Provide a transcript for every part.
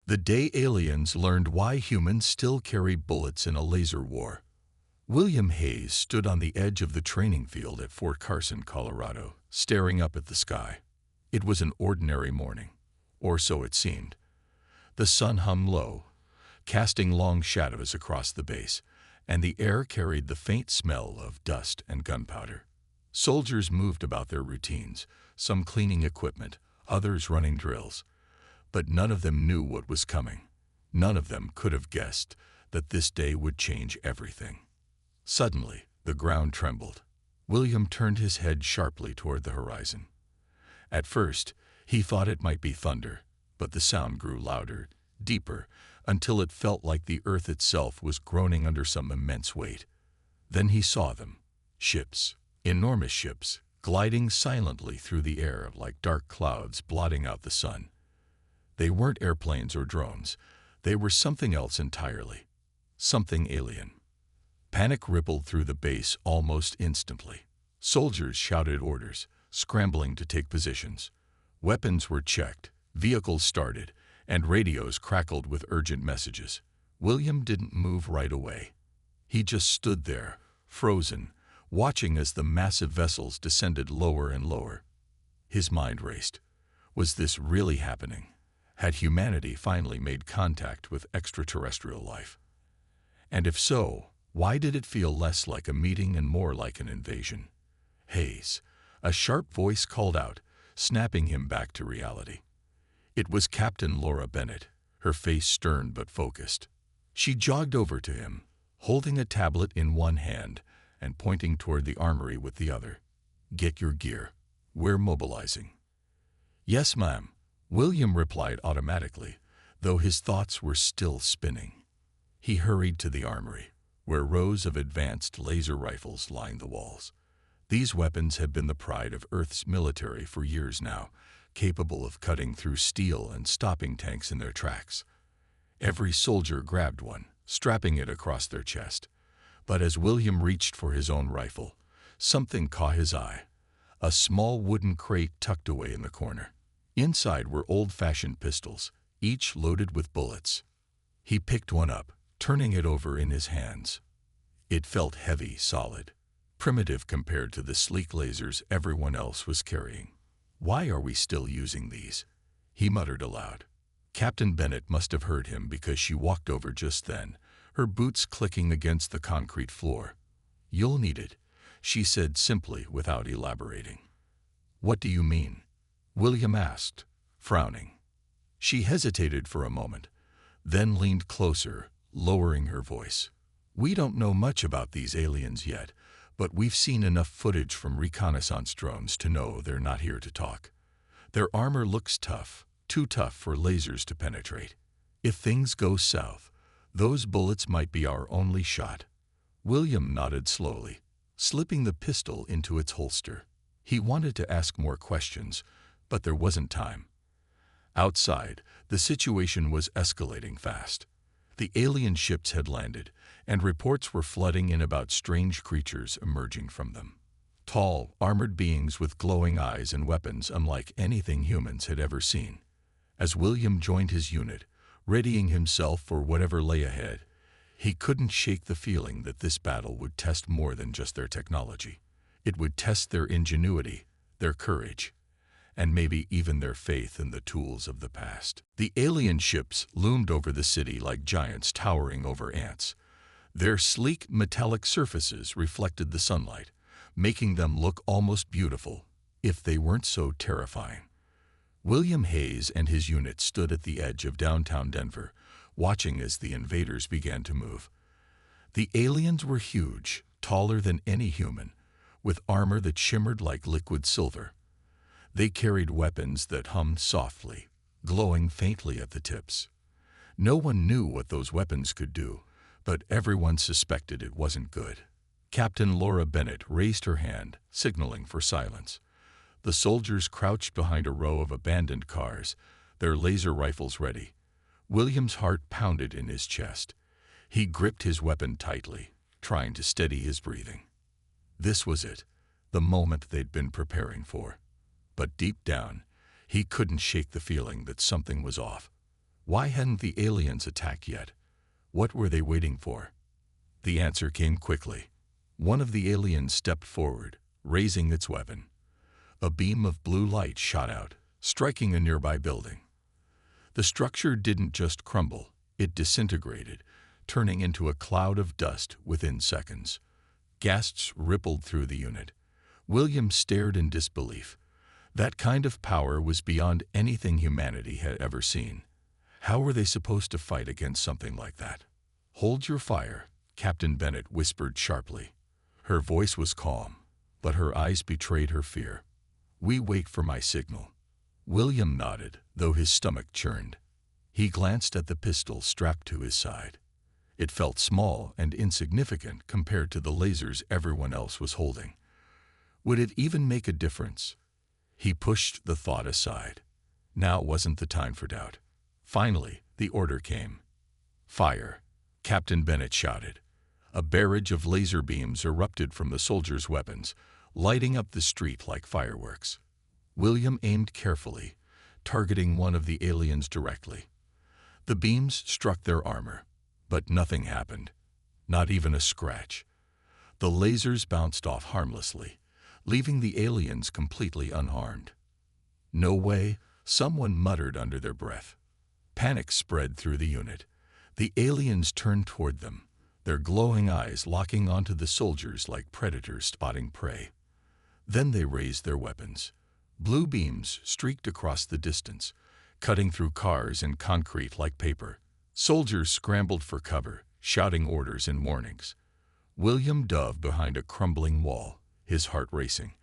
The day aliens learned why humans still carry bullets in a laser war. William Hayes stood on the edge of the training field at Fort Carson, Colorado, staring up at the sky. It was an ordinary morning, or so it seemed. The sun hung low, casting long shadows across the base, and the air carried the faint smell of dust and gunpowder. Soldiers moved about their routines, some cleaning equipment, others running drills. But none of them knew what was coming. None of them could have guessed that this day would change everything. Suddenly, the ground trembled. William turned his head sharply toward the horizon. At first, he thought it might be thunder, but the sound grew louder, deeper, until it felt like the earth itself was groaning under some immense weight. Then he saw them, ships, enormous ships, gliding silently through the air like dark clouds blotting out the sun. They weren't airplanes or drones. They were something else entirely, something alien. Panic rippled through the base almost instantly. Soldiers shouted orders, scrambling to take positions. Weapons were checked, vehicles started, and radios crackled with urgent messages. William didn't move right away. He just stood there, frozen, watching as the massive vessels descended lower and lower. His mind raced. Was this really happening? Had humanity finally made contact with extraterrestrial life? And if so, why did it feel less like a meeting and more like an invasion? Hayes, a sharp voice called out, snapping him back to reality. It was Captain Laura Bennett, her face stern but focused. She jogged over to him, holding a tablet in one hand and pointing toward the armory with the other. "Get your gear. We're mobilizing." "Yes, ma'am," William replied automatically, though his thoughts were still spinning. He hurried to the armory, where rows of advanced laser rifles lined the walls. These weapons had been the pride of Earth's military for years now, capable of cutting through steel and stopping tanks in their tracks. Every soldier grabbed one, strapping it across their chest. But as William reached for his own rifle, something caught his eye. A small wooden crate tucked away in the corner. Inside were old-fashioned pistols, each loaded with bullets. He picked one up, turning it over in his hands. It felt heavy, solid, primitive compared to the sleek lasers everyone else was carrying. "Why are we still using these?" he muttered aloud. Captain Bennett must have heard him because she walked over just then, her boots clicking against the concrete floor. "You'll need it," she said simply without elaborating. "What do you mean?" William asked, frowning. She hesitated for a moment, then leaned closer, lowering her voice. "We don't know much about these aliens yet, but we've seen enough footage from reconnaissance drones to know they're not here to talk. Their armor looks tough, too tough for lasers to penetrate. If things go south, those bullets might be our only shot." William nodded slowly, slipping the pistol into its holster. He wanted to ask more questions, but there wasn't time. Outside, the situation was escalating fast. The alien ships had landed, and reports were flooding in about strange creatures emerging from them. Tall, armored beings with glowing eyes and weapons unlike anything humans had ever seen. As William joined his unit, readying himself for whatever lay ahead, he couldn't shake the feeling that this battle would test more than just their technology. It would test their ingenuity, their courage, and maybe even their faith in the tools of the past. The alien ships loomed over the city like giants towering over ants. Their sleek metallic surfaces reflected the sunlight, making them look almost beautiful, if they weren't so terrifying. William Hayes and his unit stood at the edge of downtown Denver, watching as the invaders began to move. The aliens were huge, taller than any human, with armor that shimmered like liquid silver. They carried weapons that hummed softly, glowing faintly at the tips. No one knew what those weapons could do, but everyone suspected it wasn't good. Captain Laura Bennett raised her hand, signaling for silence. The soldiers crouched behind a row of abandoned cars, their laser rifles ready. William's heart pounded in his chest. He gripped his weapon tightly, trying to steady his breathing. This was it, the moment they'd been preparing for. But deep down, he couldn't shake the feeling that something was off. Why hadn't the aliens attacked yet? What were they waiting for? The answer came quickly. One of the aliens stepped forward, raising its weapon. A beam of blue light shot out, striking a nearby building. The structure didn't just crumble, it disintegrated, turning into a cloud of dust within seconds. Gasps rippled through the unit. William stared in disbelief. That kind of power was beyond anything humanity had ever seen. How were they supposed to fight against something like that? "Hold your fire," Captain Bennett whispered sharply. Her voice was calm, but her eyes betrayed her fear. "We wait for my signal." William nodded, though his stomach churned. He glanced at the pistol strapped to his side. It felt small and insignificant compared to the lasers everyone else was holding. Would it even make a difference? He pushed the thought aside. Now wasn't the time for doubt. Finally, the order came. "Fire!" Captain Bennett shouted. A barrage of laser beams erupted from the soldiers' weapons, lighting up the street like fireworks. William aimed carefully, targeting one of the aliens directly. The beams struck their armor, but nothing happened, not even a scratch. The lasers bounced off harmlessly, leaving the aliens completely unharmed. "No way," someone muttered under their breath. Panic spread through the unit. The aliens turned toward them, their glowing eyes locking onto the soldiers like predators spotting prey. Then they raised their weapons. Blue beams streaked across the distance, cutting through cars and concrete like paper. Soldiers scrambled for cover, shouting orders and warnings. William dove behind a crumbling wall, his heart racing.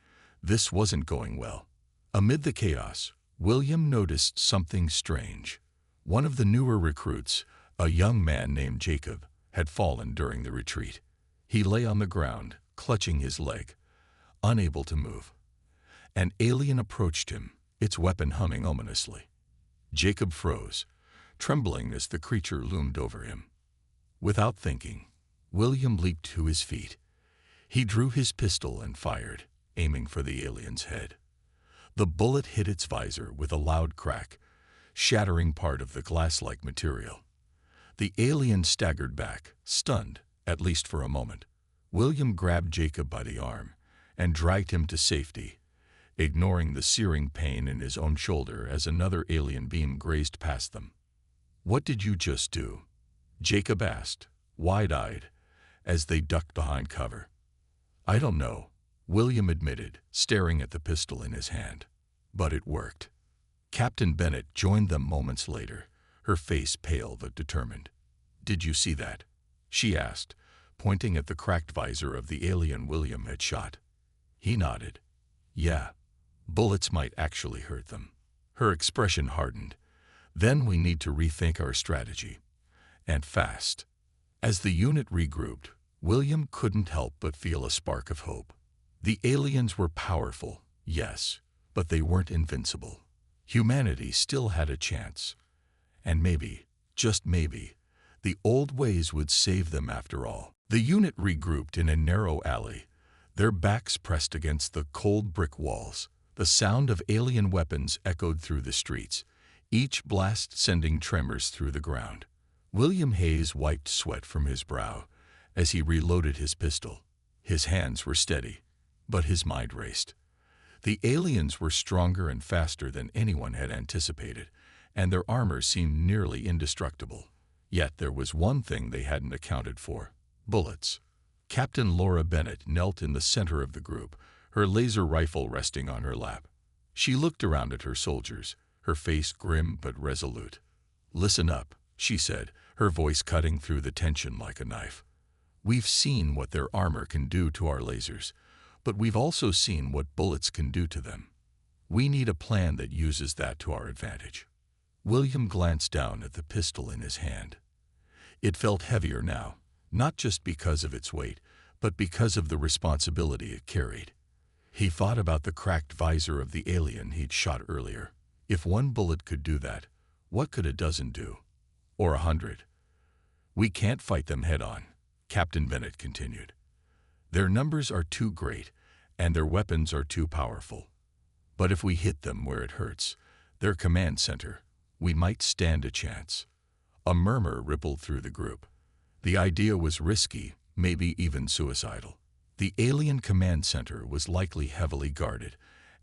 This wasn't going well. Amid the chaos, William noticed something strange. One of the newer recruits, a young man named Jacob, had fallen during the retreat. He lay on the ground, clutching his leg, unable to move. An alien approached him, its weapon humming ominously. Jacob froze, trembling as the creature loomed over him. Without thinking, William leaped to his feet. He drew his pistol and fired, aiming for the alien's head. The bullet hit its visor with a loud crack, shattering part of the glass-like material. The alien staggered back, stunned, at least for a moment. William grabbed Jacob by the arm and dragged him to safety, ignoring the searing pain in his own shoulder as another alien beam grazed past them. "What did you just do?" Jacob asked, wide-eyed, as they ducked behind cover. "I don't know," William admitted, staring at the pistol in his hand. "But it worked." Captain Bennett joined them moments later, her face pale but determined. "Did you see that?" she asked, pointing at the cracked visor of the alien William had shot. He nodded. "Yeah, bullets might actually hurt them." Her expression hardened. "Then we need to rethink our strategy. And fast." As the unit regrouped, William couldn't help but feel a spark of hope. The aliens were powerful, yes, but they weren't invincible. Humanity still had a chance. And maybe, just maybe, the old ways would save them after all. The unit regrouped in a narrow alley, their backs pressed against the cold brick walls. The sound of alien weapons echoed through the streets, each blast sending tremors through the ground. William Hayes wiped sweat from his brow as he reloaded his pistol. His hands were steady, but his mind raced. The aliens were stronger and faster than anyone had anticipated, and their armor seemed nearly indestructible. Yet there was one thing they hadn't accounted for: bullets. Captain Laura Bennett knelt in the center of the group, her laser rifle resting on her lap. She looked around at her soldiers, her face grim but resolute. "Listen up," she said, her voice cutting through the tension like a knife. "We've seen what their armor can do to our lasers, but we've also seen what bullets can do to them. We need a plan that uses that to our advantage." William glanced down at the pistol in his hand. It felt heavier now, not just because of its weight, but because of the responsibility it carried. He thought about the cracked visor of the alien he'd shot earlier. If one bullet could do that, what could a dozen do? Or 100? "We can't fight them head-on," Captain Bennett continued. "Their numbers are too great, and their weapons are too powerful. But if we hit them where it hurts, their command center, We might stand a chance. A murmur rippled through the group. The idea was risky, maybe even suicidal. The alien command center was likely heavily guarded,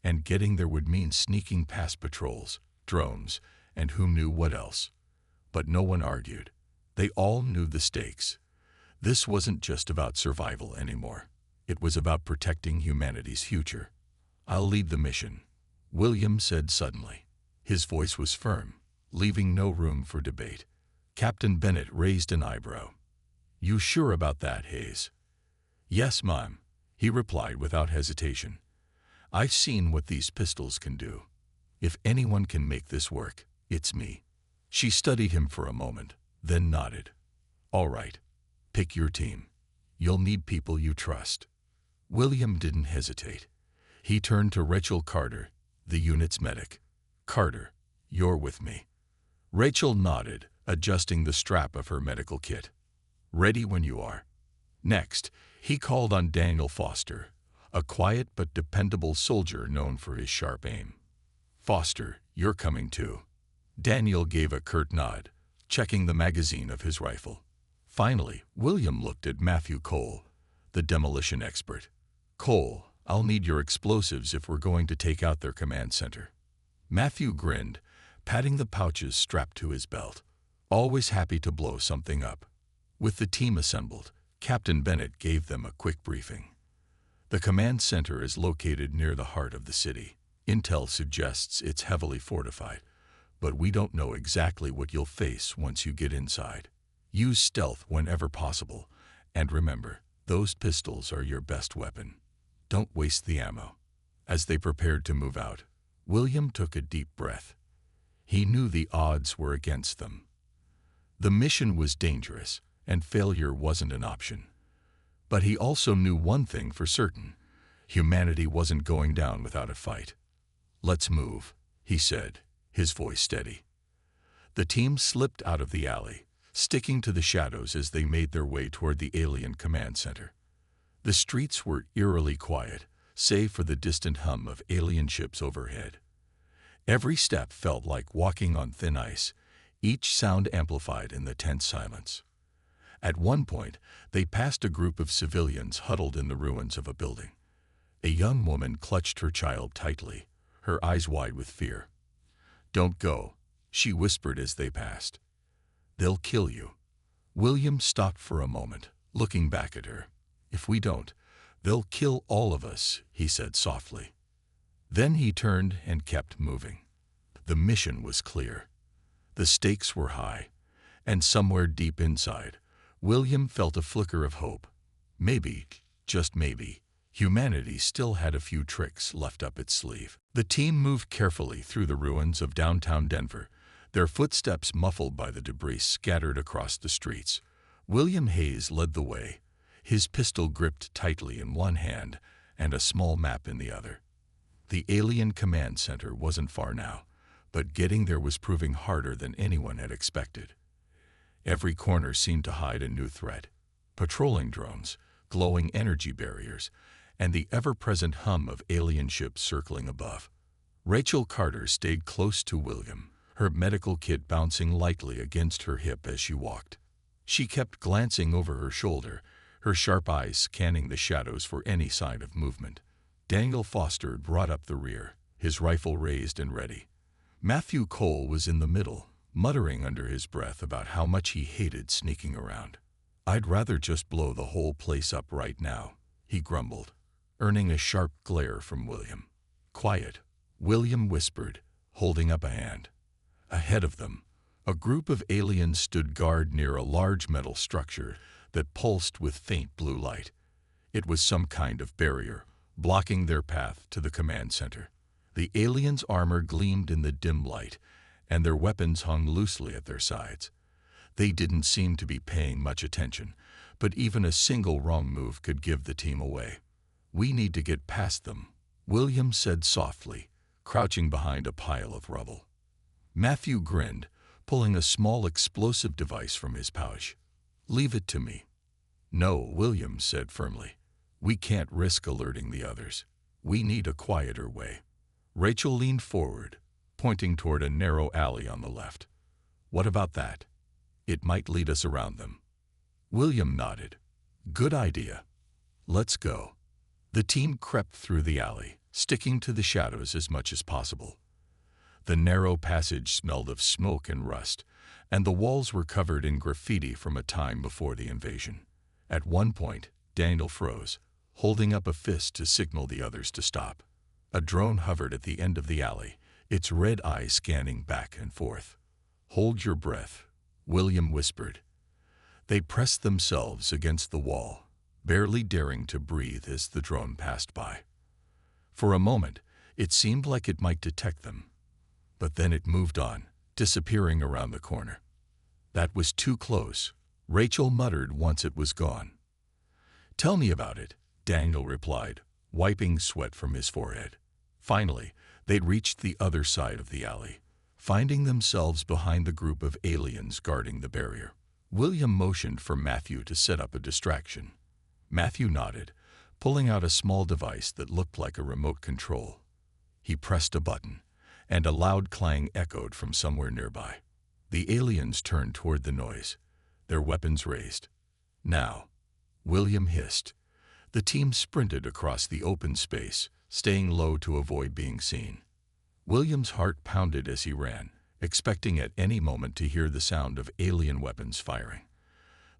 and getting there would mean sneaking past patrols, drones, and who knew what else. But no one argued. They all knew the stakes. This wasn't just about survival anymore. It was about protecting humanity's future. "I'll lead the mission," William said suddenly. His voice was firm, leaving no room for debate. Captain Bennett raised an eyebrow. "You sure about that, Hayes?" "Yes, Ma'am," he replied without hesitation. "I've seen what these pistols can do. If anyone can make this work, it's me." She studied him for a moment, then nodded. "All right. Pick your team. You'll need people you trust." William didn't hesitate. He turned to Rachel Carter, the unit's medic. "Carter, you're with me." Rachel nodded, adjusting the strap of her medical kit. "Ready when you are." Next, he called on Daniel Foster, a quiet but dependable soldier known for his sharp aim. "Foster, you're coming too." Daniel gave a curt nod, checking the magazine of his rifle. Finally, William looked at Matthew Cole, the demolition expert. "Cole, I'll need your explosives if we're going to take out their command center." Matthew grinned, patting the pouches strapped to his belt. Always happy to blow something up. With the team assembled, Captain Bennett gave them a quick briefing. "The command center is located near the heart of the city. Intel suggests it's heavily fortified, but we don't know exactly what you'll face once you get inside. Use stealth whenever possible, and remember, those pistols are your best weapon. Don't waste the ammo." As they prepared to move out, William took a deep breath. He knew the odds were against them. The mission was dangerous, and failure wasn't an option. But he also knew one thing for certain: humanity wasn't going down without a fight. "Let's move," he said, his voice steady. The team slipped out of the alley, sticking to the shadows as they made their way toward the alien command center. The streets were eerily quiet, save for the distant hum of alien ships overhead. Every step felt like walking on thin ice, each sound amplified in the tense silence. At one point, they passed a group of civilians huddled in the ruins of a building. A young woman clutched her child tightly, her eyes wide with fear. "Don't go," she whispered as they passed. "They'll kill you." William stopped for a moment, looking back at her. "If we don't, they'll kill all of us," he said softly. Then he turned and kept moving. The mission was clear. The stakes were high, and somewhere deep inside, William felt a flicker of hope. Maybe, just maybe, humanity still had a few tricks left up its sleeve. The team moved carefully through the ruins of downtown Denver, their footsteps muffled by the debris scattered across the streets. William Hayes led the way, his pistol gripped tightly in one hand and a small map in the other. The alien command center wasn't far now, but getting there was proving harder than anyone had expected. Every corner seemed to hide a new threat: patrolling drones, glowing energy barriers, and the ever-present hum of alien ships circling above. Rachel Carter stayed close to William, her medical kit bouncing lightly against her hip as she walked. She kept glancing over her shoulder, her sharp eyes scanning the shadows for any sign of movement. Daniel Foster brought up the rear, his rifle raised and ready. Matthew Cole was in the middle, muttering under his breath about how much he hated sneaking around. "I'd rather just blow the whole place up right now," he grumbled, earning a sharp glare from William. "Quiet," William whispered, holding up a hand. Ahead of them, a group of aliens stood guard near a large metal structure that pulsed with faint blue light. It was some kind of barrier, blocking their path to the command center. The aliens' armor gleamed in the dim light, and their weapons hung loosely at their sides. They didn't seem to be paying much attention, but even a single wrong move could give the team away. "We need to get past them," William said softly, crouching behind a pile of rubble. Matthew grinned, pulling a small explosive device from his pouch. "Leave it to me." "No," William said firmly. "We can't risk alerting the others. We need a quieter way." Rachel leaned forward, pointing toward a narrow alley on the left. "What about that? It might lead us around them." William nodded. "Good idea. Let's go." The team crept through the alley, sticking to the shadows as much as possible. The narrow passage smelled of smoke and rust, and the walls were covered in graffiti from a time before the invasion. At one point, Daniel froze, holding up a fist to signal the others to stop. A drone hovered at the end of the alley, its red eye scanning back and forth. "Hold your breath," William whispered. They pressed themselves against the wall, barely daring to breathe as the drone passed by. For a moment, it seemed like it might detect them, but then it moved on, disappearing around the corner. "That was too close," Rachel muttered once it was gone. "Tell me about it," Daniel replied, wiping sweat from his forehead. Finally, they'd reached the other side of the alley, finding themselves behind the group of aliens guarding the barrier. William motioned for Matthew to set up a distraction. Matthew nodded, pulling out a small device that looked like a remote control. He pressed a button, and a loud clang echoed from somewhere nearby. The aliens turned toward the noise, their weapons raised. "Now," William hissed. The team sprinted across the open space, staying low to avoid being seen. William's heart pounded as he ran, expecting at any moment to hear the sound of alien weapons firing.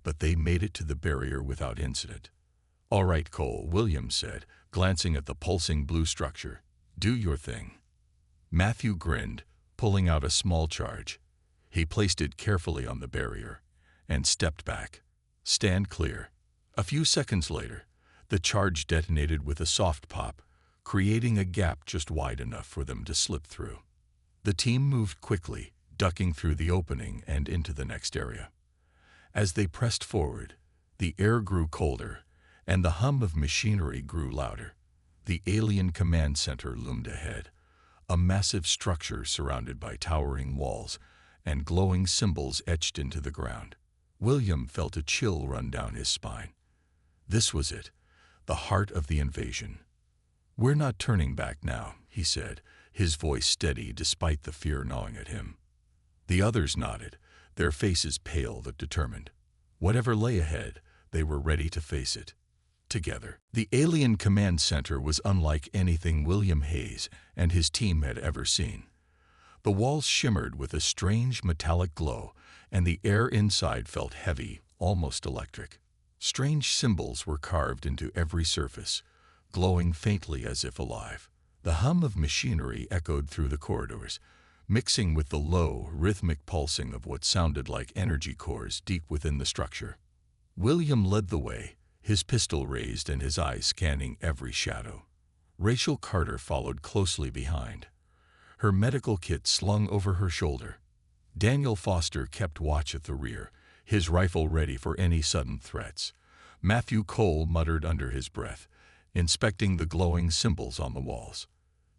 But they made it to the barrier without incident. "All right, Cole," William said, glancing at the pulsing blue structure. "Do your thing." Matthew grinned, pulling out a small charge. He placed it carefully on the barrier and stepped back. "Stand clear." A few seconds later, the charge detonated with a soft pop, creating a gap just wide enough for them to slip through. The team moved quickly, ducking through the opening and into the next area. As they pressed forward, the air grew colder, and the hum of machinery grew louder. The alien command center loomed ahead, a massive structure surrounded by towering walls and glowing symbols etched into the ground. William felt a chill run down his spine. This was it, the heart of the invasion. "We're not turning back now," he said, his voice steady despite the fear gnawing at him. The others nodded, their faces pale but determined. Whatever lay ahead, they were ready to face it. Together. The alien command center was unlike anything William Hayes and his team had ever seen. The walls shimmered with a strange metallic glow, and the air inside felt heavy, almost electric. Strange symbols were carved into every surface, glowing faintly as if alive. The hum of machinery echoed through the corridors, mixing with the low, rhythmic pulsing of what sounded like energy cores deep within the structure. William led the way, his pistol raised and his eyes scanning every shadow. Rachel Carter followed closely behind, her medical kit slung over her shoulder. Daniel Foster kept watch at the rear, his rifle ready for any sudden threats. Matthew Cole muttered under his breath, inspecting the glowing symbols on the walls.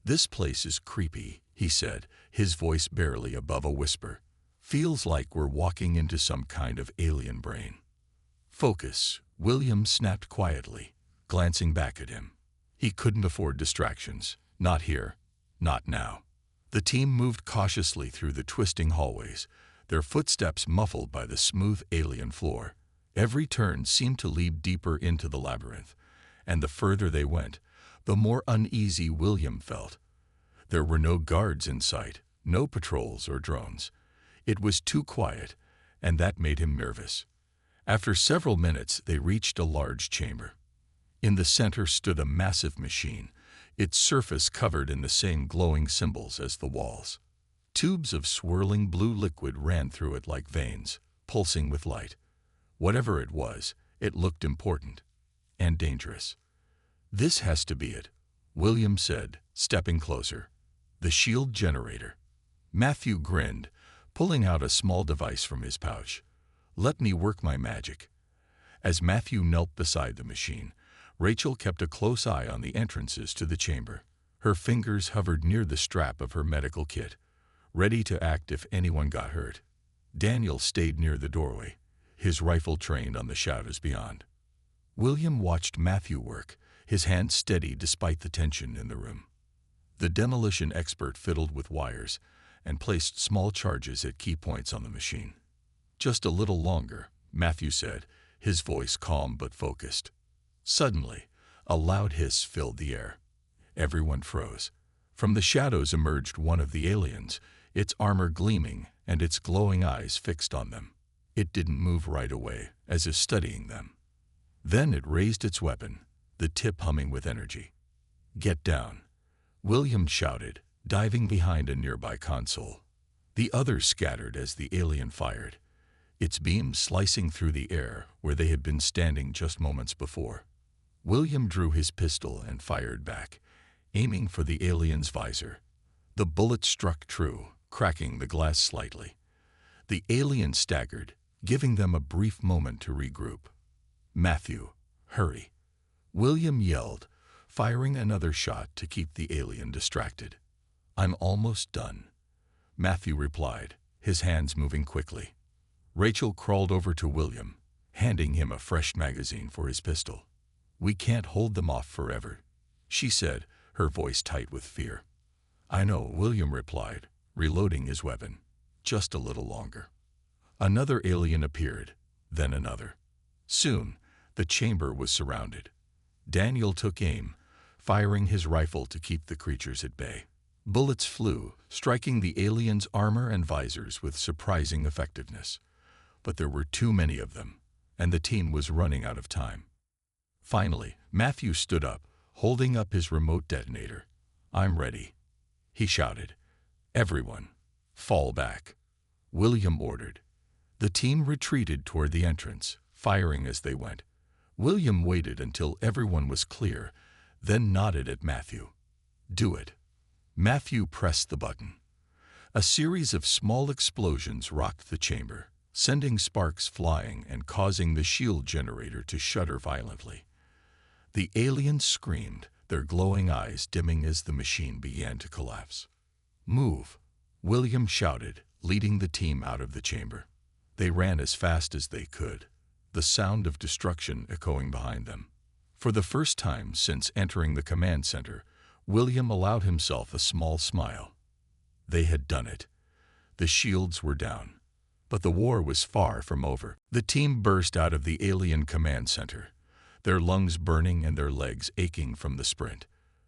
"This place is creepy," he said, his voice barely above a whisper. "Feels like we're walking into some kind of alien brain." "Focus," William snapped quietly, glancing back at him. He couldn't afford distractions. Not here. Not now. The team moved cautiously through the twisting hallways, their footsteps muffled by the smooth alien floor. Every turn seemed to lead deeper into the labyrinth, and the further they went, the more uneasy William felt. There were no guards in sight, no patrols or drones. It was too quiet, and that made him nervous. After several minutes, they reached a large chamber. In the center stood a massive machine, its surface covered in the same glowing symbols as the walls. Tubes of swirling blue liquid ran through it like veins, pulsing with light. Whatever it was, it looked important and dangerous. "This has to be it," William said, stepping closer. "The shield generator." Matthew grinned, pulling out a small device from his pouch. "Let me work my magic." As Matthew knelt beside the machine, Rachel kept a close eye on the entrances to the chamber. Her fingers hovered near the strap of her medical kit, ready to act if anyone got hurt. Daniel stayed near the doorway, his rifle trained on the shadows beyond. William watched Matthew work, his hands steady despite the tension in the room. The demolition expert fiddled with wires, and placed small charges at key points on the machine. "Just a little longer," Matthew said, his voice calm but focused. Suddenly, a loud hiss filled the air. Everyone froze. From the shadows emerged one of the aliens, its armor gleaming and its glowing eyes fixed on them. It didn't move right away, as if studying them. Then it raised its weapon, the tip humming with energy. "Get down," William shouted, diving behind a nearby console. The others scattered as the alien fired, its beam slicing through the air where they had been standing just moments before. William drew his pistol and fired back, aiming for the alien's visor. The bullet struck true, cracking the glass slightly. The alien staggered, giving them a brief moment to regroup. "Matthew, hurry," William yelled, firing another shot to keep the alien distracted. "I'm almost done," Matthew replied, his hands moving quickly. Rachel crawled over to William, handing him a fresh magazine for his pistol. "We can't hold them off forever," she said, her voice tight with fear. "I know," William replied, reloading his weapon. "Just a little longer." Another alien appeared, then another. Soon, the chamber was surrounded. Daniel took aim, firing his rifle to keep the creatures at bay. Bullets flew, striking the aliens' armor and visors with surprising effectiveness. But there were too many of them, and the team was running out of time. Finally, Matthew stood up, holding up his remote detonator. "I'm ready," he shouted. "Everyone, fall back," William ordered. The team retreated toward the entrance, firing as they went. William waited until everyone was clear, then nodded at Matthew. "Do it." Matthew pressed the button. A series of small explosions rocked the chamber, sending sparks flying and causing the shield generator to shudder violently. The aliens screamed, their glowing eyes dimming as the machine began to collapse. "Move," William shouted, leading the team out of the chamber. They ran as fast as they could, the sound of destruction echoing behind them. For the first time since entering the command center, William allowed himself a small smile. They had done it. The shields were down. But the war was far from over. The team burst out of the alien command center, their lungs burning and their legs aching from the sprint.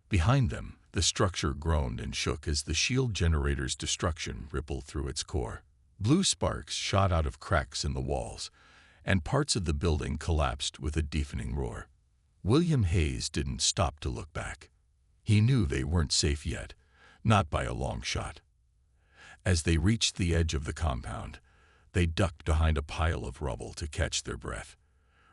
Behind them, the structure groaned and shook as the shield generator's destruction rippled through its core. Blue sparks shot out of cracks in the walls, and parts of the building collapsed with a deafening roar. William Hayes didn't stop to look back. He knew they weren't safe yet, not by a long shot. As they reached the edge of the compound, they ducked behind a pile of rubble to catch their breath.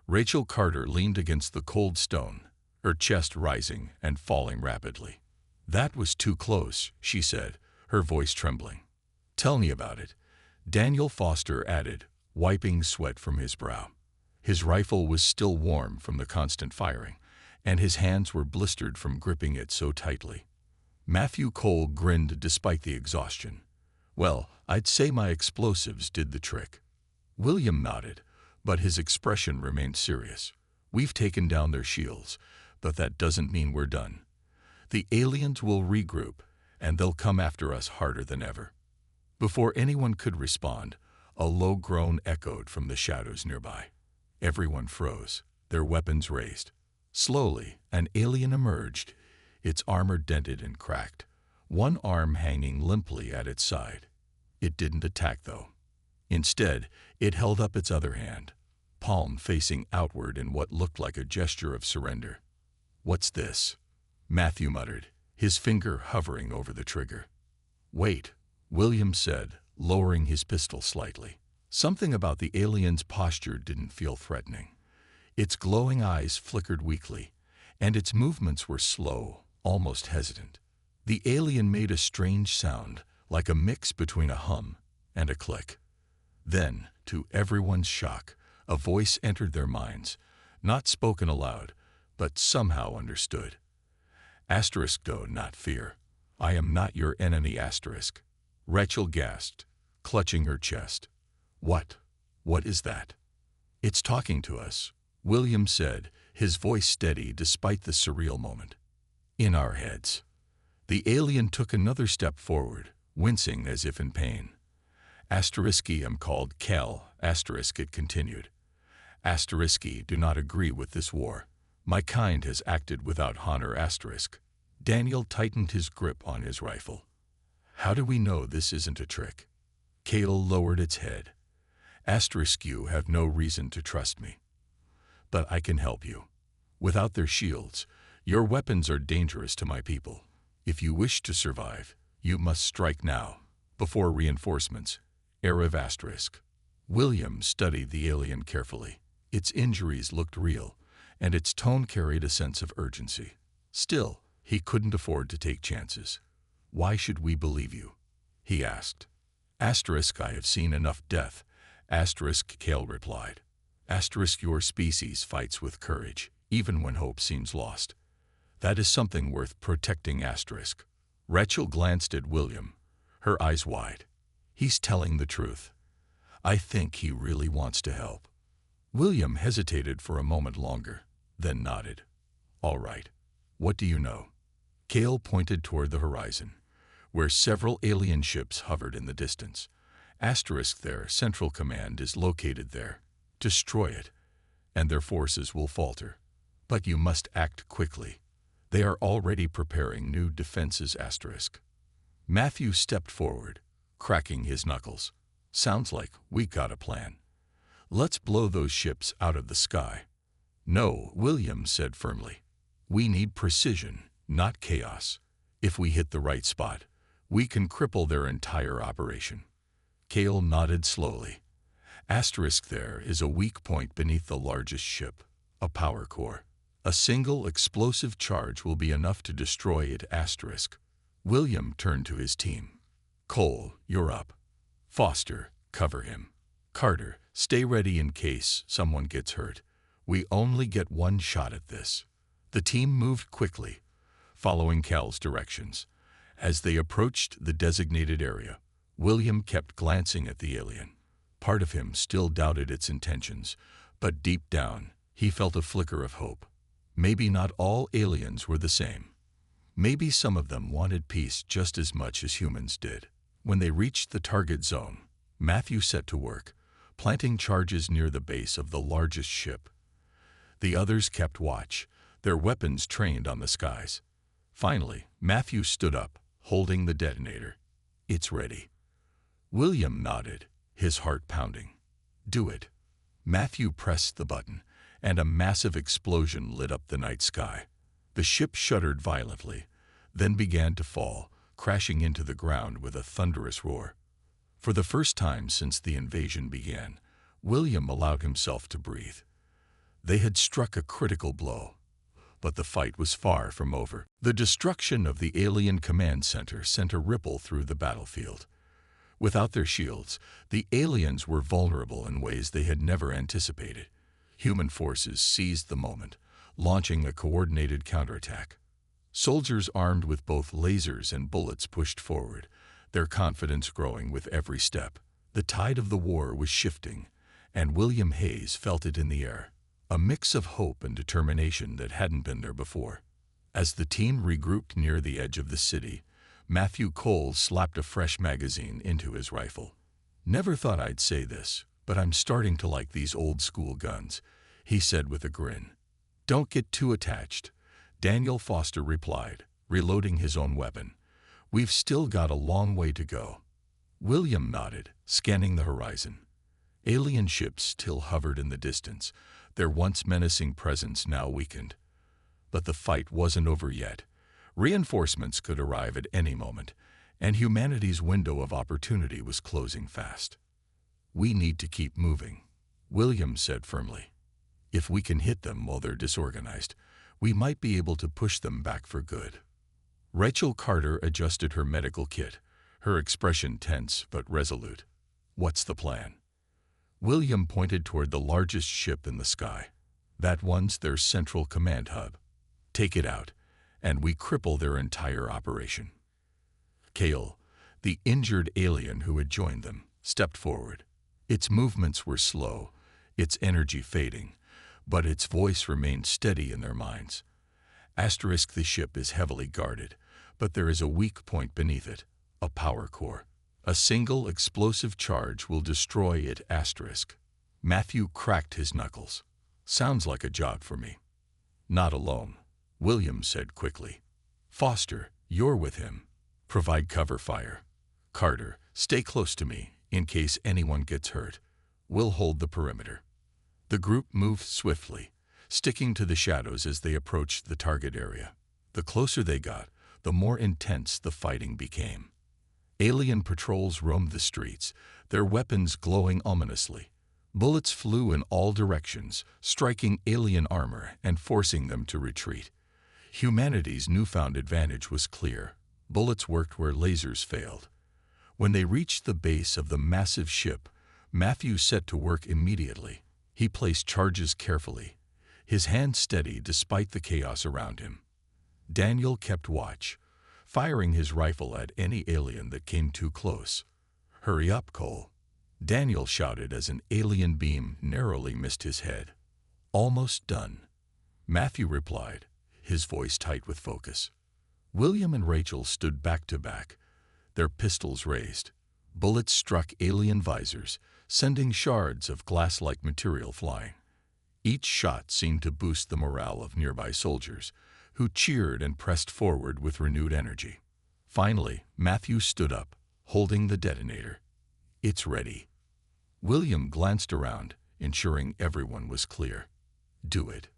Rachel Carter leaned against the cold stone, her chest rising and falling rapidly. "That was too close," she said, her voice trembling. "Tell me about it," Daniel Foster added, wiping sweat from his brow. His rifle was still warm from the constant firing, and his hands were blistered from gripping it so tightly. Matthew Cole grinned despite the exhaustion. "Well, I'd say my explosives did the trick." William nodded, but his expression remained serious. "We've taken down their shields, but that doesn't mean we're done. The aliens will regroup, and they'll come after us harder than ever." Before anyone could respond, a low groan echoed from the shadows nearby. Everyone froze, their weapons raised. Slowly, an alien emerged, its armor dented and cracked, one arm hanging limply at its side. It didn't attack, though. Instead, it held up its other hand, palm facing outward in what looked like a gesture of surrender. "What's this?" Matthew muttered, his finger hovering over the trigger. "Wait," William said, lowering his pistol slightly. Something about the alien's posture didn't feel threatening. Its glowing eyes flickered weakly, and its movements were slow, almost hesitant. The alien made a strange sound, like a mix between a hum and a click. Then, to everyone's shock, a voice entered their minds, not spoken aloud, but somehow understood. "Asterisk, though, not fear. I am not your enemy, asterisk." Rachel gasped, clutching her chest. What is that?" "It's talking to us," William said, his voice steady despite the surreal moment. "In our heads." The alien took another step forward, wincing as if in pain. Asteriski am called Kel, asterisk it continued. Asteriski do not agree with this war. My kind has acted without honor, asterisk. Daniel tightened his grip on his rifle. How do we know this isn't a trick? Kale lowered its head. Asterisk, you have no reason to trust me. But I can help you. Without their shields, your weapons are dangerous to my people. If you wish to survive, you must strike now, before reinforcements. Erev asterisk. William studied the alien carefully. Its injuries looked real, and its tone carried a sense of urgency. Still, he couldn't afford to take chances. Why should we believe you? He asked. Asterisk, I have seen enough death. Asterisk, Kale replied. Asterisk, your species fights with courage, even when hope seems lost. That is something worth protecting, asterisk. Rachel glanced at William, her eyes wide. He's telling the truth. I think he really wants to help. William hesitated for a moment longer, then nodded. All right. What do you know? Kale pointed toward the horizon, where several alien ships hovered in the distance. Asterisk, their central command is located there. Destroy it, and their forces will falter. But you must act quickly. They are already preparing new defenses, asterisk. Matthew stepped forward, cracking his knuckles. Sounds like we got a plan. Let's blow those ships out of the sky. No, William said firmly. We need precision, not chaos. If we hit the right spot, we can cripple their entire operation. Kale nodded slowly. Asterisk, there is a weak point beneath the largest ship, a power core. A single explosive charge will be enough to destroy it, asterisk. William turned to his team. Cole, you're up. Foster, cover him. Carter, stay ready in case someone gets hurt. We only get one shot at this. The team moved quickly, following Cal's directions. As they approached the designated area, William kept glancing at the alien. Part of him still doubted its intentions, but deep down, he felt a flicker of hope. Maybe not all aliens were the same. Maybe some of them wanted peace just as much as humans did. When they reached the target zone, Matthew set to work, planting charges near the base of the largest ship. The others kept watch, their weapons trained on the skies. Finally, Matthew stood up, holding the detonator. It's ready. William nodded, his heart pounding. Do it. Matthew pressed the button, and a massive explosion lit up the night sky. The ship shuddered violently, then began to fall, crashing into the ground with a thunderous roar. For the first time since the invasion began, William allowed himself to breathe. They had struck a critical blow, but the fight was far from over. The destruction of the alien command center sent a ripple through the battlefield. Without their shields, the aliens were vulnerable in ways they had never anticipated. Human forces seized the moment, launching a coordinated counterattack. Soldiers armed with both lasers and bullets pushed forward, their confidence growing with every step. The tide of the war was shifting, and William Hayes felt it in the air, a mix of hope and determination that hadn't been there before. As the team regrouped near the edge of the city, Matthew Cole slapped a fresh magazine into his rifle. Never thought I'd say this, but I'm starting to like these old-school guns, he said with a grin. Don't get too attached, Daniel Foster replied, reloading his own weapon. We've still got a long way to go. William nodded, scanning the horizon. Alien ships still hovered in the distance, their once menacing presence now weakened. But the fight wasn't over yet. Reinforcements could arrive at any moment, and humanity's window of opportunity was closing fast. We need to keep moving, William said firmly. If we can hit them while they're disorganized, we might be able to push them back for good. Rachel Carter adjusted her medical kit, her expression tense but resolute. What's the plan? William pointed toward the largest ship in the sky. That one's their central command hub. Take it out, and we cripple their entire operation. Kale, the injured alien who had joined them, stepped forward. Its movements were slow, its energy fading, but its voice remained steady in their minds. Asterisk, the ship is heavily guarded, but there is a weak point beneath it, A power core. A single explosive charge will destroy it. Asterisk. Matthew cracked his knuckles. Sounds like a job for me. Not alone, William said quickly. Foster, you're with him. Provide cover fire. Carter, stay close to me in case anyone gets hurt. We'll hold the perimeter. The group moved swiftly, sticking to the shadows as they approached the target area. The closer they got, the more intense the fighting became. Alien patrols roamed the streets, their weapons glowing ominously. Bullets flew in all directions, striking alien armor and forcing them to retreat. Humanity's newfound advantage was clear. Bullets worked where lasers failed. When they reached the base of the massive ship, Matthew set to work immediately. He placed charges carefully, his hand steady despite the chaos around him. Daniel kept watch, firing his rifle at any alien that came too close. Hurry up, Cole. Daniel shouted as an alien beam narrowly missed his head. Almost done, Matthew replied, his voice tight with focus. William and Rachel stood back to back, their pistols raised. Bullets struck alien visors, sending shards of glass-like material flying. Each shot seemed to boost the morale of nearby soldiers, who cheered and pressed forward with renewed energy. Finally, Matthew stood up, holding the detonator. It's ready. William glanced around, ensuring everyone was clear. Do it.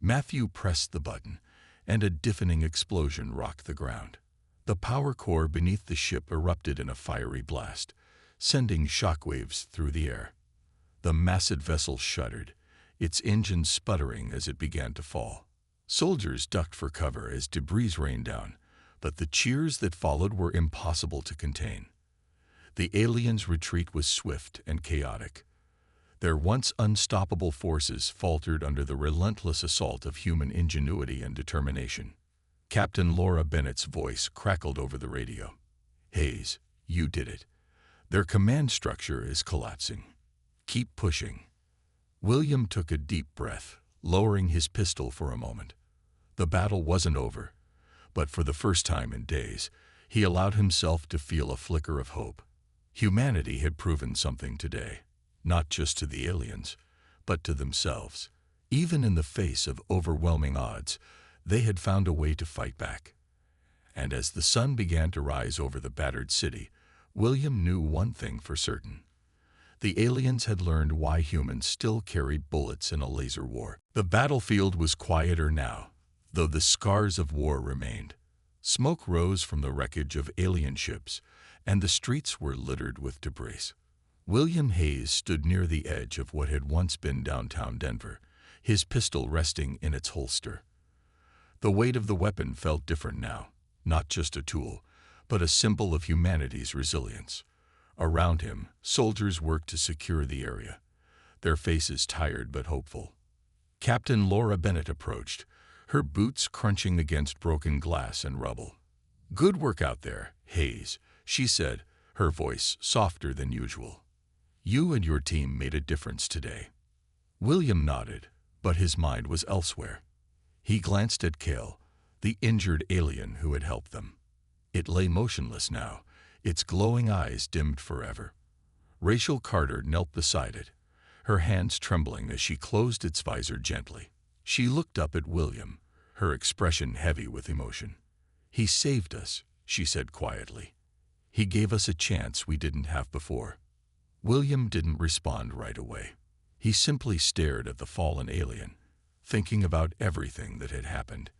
Matthew pressed the button, and a deafening explosion rocked the ground. The power core beneath the ship erupted in a fiery blast, sending shockwaves through the air. The massive vessel shuddered, its engine sputtering as it began to fall. Soldiers ducked for cover as debris rained down, but the cheers that followed were impossible to contain. The aliens' retreat was swift and chaotic. Their once unstoppable forces faltered under the relentless assault of human ingenuity and determination. Captain Laura Bennett's voice crackled over the radio. Hayes, you did it. Their command structure is collapsing. Keep pushing. William took a deep breath, lowering his pistol for a moment. The battle wasn't over, but for the first time in days, he allowed himself to feel a flicker of hope. Humanity had proven something today, not just to the aliens, but to themselves. Even in the face of overwhelming odds, they had found a way to fight back. And as the sun began to rise over the battered city, William knew one thing for certain. The aliens had learned why humans still carry bullets in a laser war. The battlefield was quieter now, though the scars of war remained. Smoke rose from the wreckage of alien ships, and the streets were littered with debris. William Hayes stood near the edge of what had once been downtown Denver, his pistol resting in its holster. The weight of the weapon felt different now, not just a tool, but a symbol of humanity's resilience. Around him, soldiers worked to secure the area, their faces tired but hopeful. Captain Laura Bennett approached, her boots crunching against broken glass and rubble. Good work out there, Hayes, she said, her voice softer than usual. You and your team made a difference today. William nodded, but his mind was elsewhere. He glanced at Cale, the injured alien who had helped them. It lay motionless now, its glowing eyes dimmed forever. Rachel Carter knelt beside it, her hands trembling as she closed its visor gently. She looked up at William, her expression heavy with emotion. He saved us, she said quietly. He gave us a chance we didn't have before. William didn't respond right away. He simply stared at the fallen alien, thinking about everything that had happened.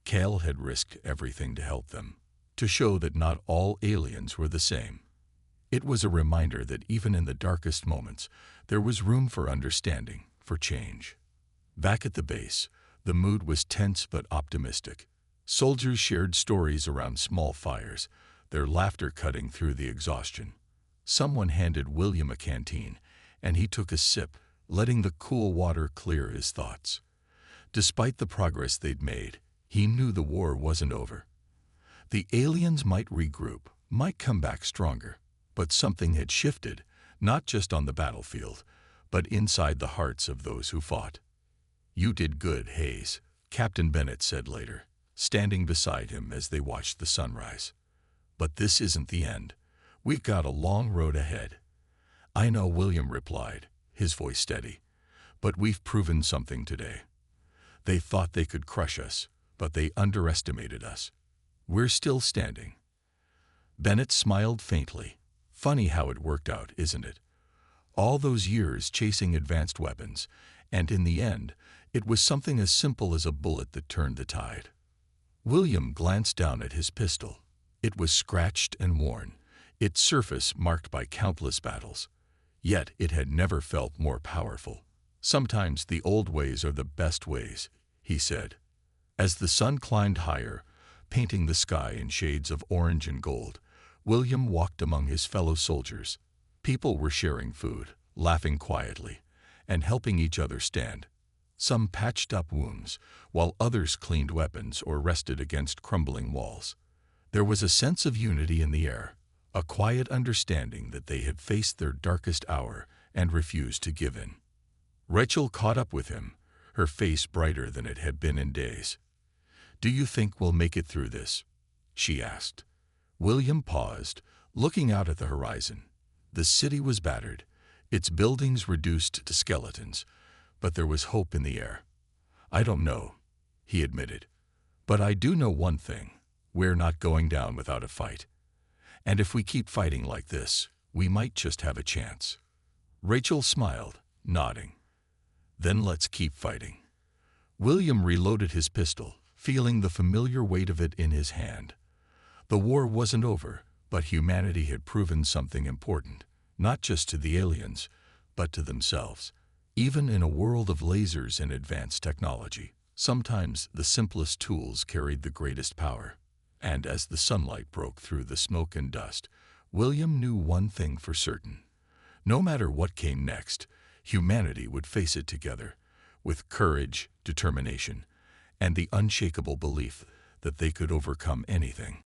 Cale had risked everything to help them, to show that not all aliens were the same. It was a reminder that even in the darkest moments, there was room for understanding, for change. Back at the base, the mood was tense but optimistic. Soldiers shared stories around small fires, their laughter cutting through the exhaustion. Someone handed William a canteen, and he took a sip, letting the cool water clear his thoughts. Despite the progress they'd made, he knew the war wasn't over. The aliens might regroup, might come back stronger, but something had shifted, not just on the battlefield, but inside the hearts of those who fought. You did good, Hayes, Captain Bennett said later, standing beside him as they watched the sunrise. But this isn't the end. We've got a long road ahead. I know, William replied, his voice steady. But we've proven something today. They thought they could crush us, but they underestimated us. We're still standing. Bennett smiled faintly. Funny how it worked out, isn't it? All those years chasing advanced weapons, and in the end, it was something as simple as a bullet that turned the tide. William glanced down at his pistol. It was scratched and worn, its surface marked by countless battles. Yet it had never felt more powerful. Sometimes the old ways are the best ways, he said. As the sun climbed higher, painting the sky in shades of orange and gold, William walked among his fellow soldiers. People were sharing food, laughing quietly, and helping each other stand. Some patched up wounds, while others cleaned weapons or rested against crumbling walls. There was a sense of unity in the air, a quiet understanding that they had faced their darkest hour and refused to give in. Rachel caught up with him, her face brighter than it had been in days. "Do you think we'll make it through this?" she asked. William paused, looking out at the horizon. The city was battered, its buildings reduced to skeletons, but there was hope in the air. "I don't know," he admitted. "But I do know one thing. We're not going down without a fight. And if we keep fighting like this, we might just have a chance." Rachel smiled, nodding. "Then let's keep fighting." William reloaded his pistol, feeling the familiar weight of it in his hand. The war wasn't over, but humanity had proven something important, not just to the aliens, but to themselves. Even in a world of lasers and advanced technology, sometimes the simplest tools carried the greatest power. And as the sunlight broke through the smoke and dust, William knew one thing for certain. No matter what came next, humanity would face it together, with courage, determination, and the unshakable belief that they could overcome anything.